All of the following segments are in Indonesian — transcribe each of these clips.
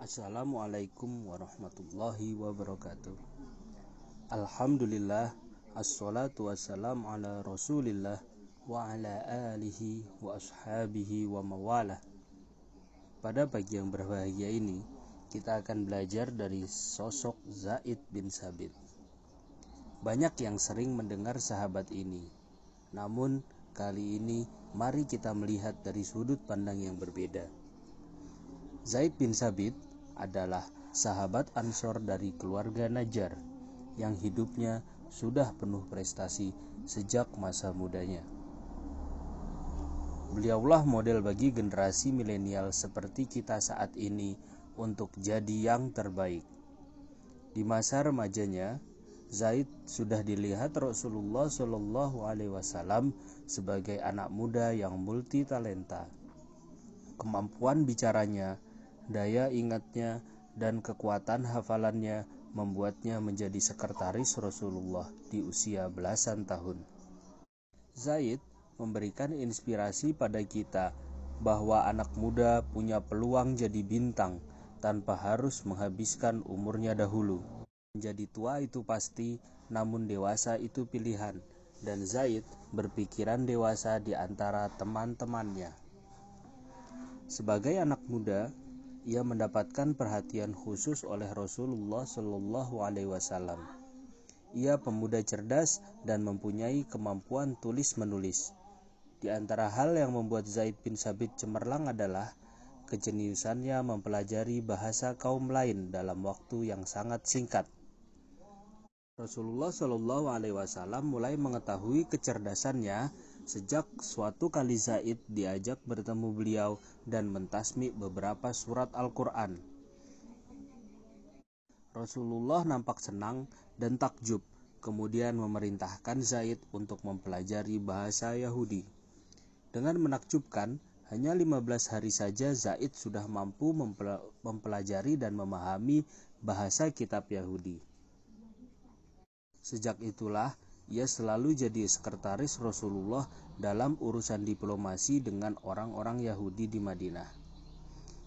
Assalamualaikum warahmatullahi wabarakatuh. Alhamdulillah, assalatu wassalamu ala rasulillah wa ala alihi wa ashabihi wa mawalah. Pada pagi yang berbahagia ini, kita akan belajar dari sosok Zaid bin Sabit. Banyak yang sering mendengar sahabat ini, namun kali ini mari kita melihat dari sudut pandang yang berbeda. Zaid bin Sabit adalah sahabat Ansor dari keluarga Najjar yang hidupnya sudah penuh prestasi sejak masa mudanya. Beliaulah model bagi generasi milenial seperti kita saat ini untuk jadi yang terbaik. Di masa remajanya, Zaid sudah dilihat Rasulullah SAW sebagai anak muda yang multi talenta. Kemampuan bicaranya, daya ingatnya, dan kekuatan hafalannya membuatnya menjadi sekretaris Rasulullah di usia belasan tahun. Zaid memberikan inspirasi pada kita bahwa anak muda punya peluang jadi bintang tanpa harus menghabiskan umurnya dahulu. Menjadi tua itu pasti, namun dewasa itu pilihan, dan Zaid berpikiran dewasa di antara teman-temannya. Sebagai anak muda, ia mendapatkan perhatian khusus oleh Rasulullah SAW. Ia pemuda cerdas dan mempunyai kemampuan tulis-menulis. Di antara hal yang membuat Zaid bin Sabit cemerlang adalah kejeniusannya mempelajari bahasa kaum lain dalam waktu yang sangat singkat. Rasulullah SAW mulai mengetahui kecerdasannya sejak suatu kali Zaid diajak bertemu beliau dan mentasmi beberapa surat Al-Quran. Rasulullah nampak senang dan takjub, kemudian memerintahkan Zaid untuk mempelajari bahasa Yahudi. Dengan menakjubkan, hanya 15 hari saja Zaid sudah mampu mempelajari dan memahami bahasa kitab Yahudi. Sejak itulah ia selalu jadi sekretaris Rasulullah dalam urusan diplomasi dengan orang-orang Yahudi di Madinah.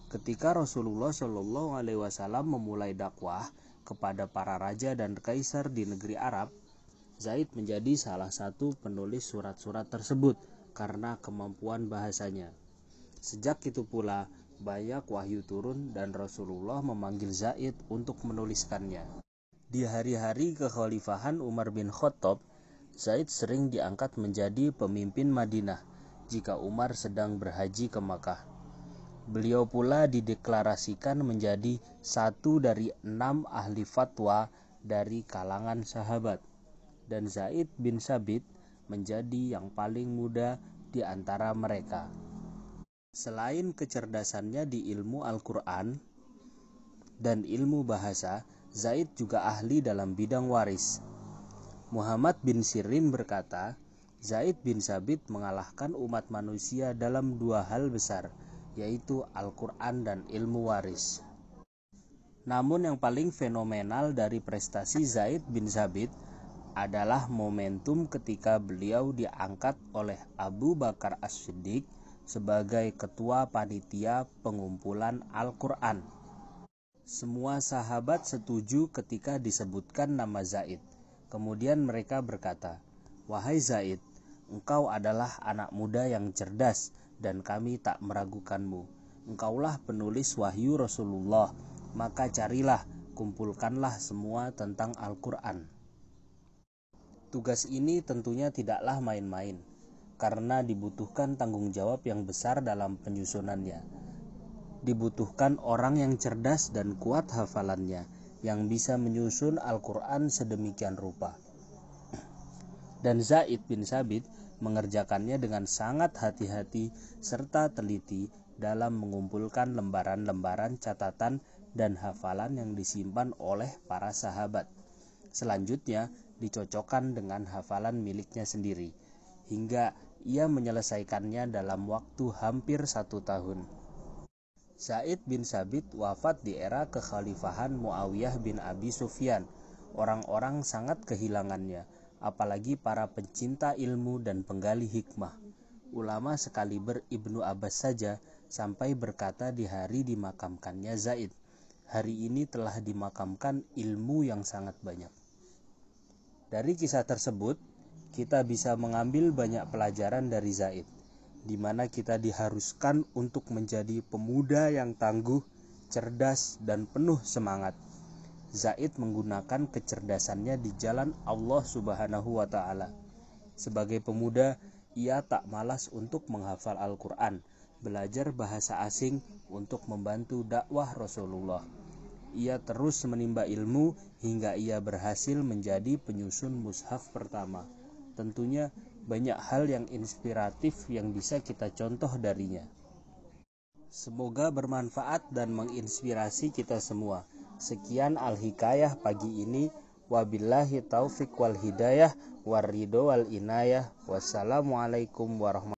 Ketika Rasulullah SAW memulai dakwah kepada para raja dan kaisar di negeri Arab, Zaid menjadi salah satu penulis surat-surat tersebut karena kemampuan bahasanya. Sejak itu pula banyak wahyu turun dan Rasulullah memanggil Zaid untuk menuliskannya. Di hari-hari kekhalifahan Umar bin Khattab, Zaid sering diangkat menjadi pemimpin Madinah jika Umar sedang berhaji ke Makkah. Beliau pula dideklarasikan menjadi satu dari 6 ahli fatwa dari kalangan sahabat, dan Zaid bin Sabit menjadi yang paling muda di antara mereka. Selain kecerdasannya di ilmu Al-Quran dan ilmu bahasa, Zaid juga ahli dalam bidang waris. Muhammad bin Sirin berkata, Zaid bin Sabit mengalahkan umat manusia dalam 2 hal besar, yaitu Al-Quran dan ilmu waris. Namun yang paling fenomenal dari prestasi Zaid bin Sabit adalah momentum ketika beliau diangkat oleh Abu Bakar As-Siddiq sebagai ketua panitia pengumpulan Al-Quran. Semua sahabat setuju ketika disebutkan nama Zaid. Kemudian mereka berkata, "Wahai Zaid, engkau adalah anak muda yang cerdas dan kami tak meragukanmu. Engkaulah penulis wahyu Rasulullah, maka carilah, kumpulkanlah semua tentang Al-Quran." Tugas ini tentunya tidaklah main-main, karena dibutuhkan tanggung jawab yang besar dalam penyusunannya. Dibutuhkan orang yang cerdas dan kuat hafalannya, yang bisa menyusun Al-Quran sedemikian rupa. Dan Zaid bin Sabit mengerjakannya dengan sangat hati-hati serta teliti dalam mengumpulkan lembaran-lembaran catatan dan hafalan yang disimpan oleh para sahabat. Selanjutnya dicocokkan dengan hafalan miliknya sendiri, hingga ia menyelesaikannya dalam waktu hampir 1 tahun. Zaid bin Sabit wafat di era kekhalifahan Muawiyah bin Abi Sufyan. Orang-orang sangat kehilangannya, apalagi para pencinta ilmu dan penggali hikmah. Ulama sekaliber Ibnu Abbas saja sampai berkata di hari dimakamkannya Zaid, hari ini telah dimakamkan ilmu yang sangat banyak. Dari kisah tersebut, kita bisa mengambil banyak pelajaran dari Zaid, di mana kita diharuskan untuk menjadi pemuda yang tangguh, cerdas, dan penuh semangat. Zaid menggunakan kecerdasannya di jalan Allah Subhanahu wa Ta'ala. Sebagai pemuda, ia tak malas untuk menghafal Al-Quran, belajar bahasa asing untuk membantu dakwah Rasulullah. Ia terus menimba ilmu hingga ia berhasil menjadi penyusun mushaf pertama. Tentunya banyak hal yang inspiratif yang bisa kita contoh darinya. Semoga bermanfaat dan menginspirasi kita semua. Sekian Al-Hikayah pagi ini. Wabillahi taufiq wal hidayah, warridho wal inayah. Wassalamualaikum warahmatullahi wabarakatuh.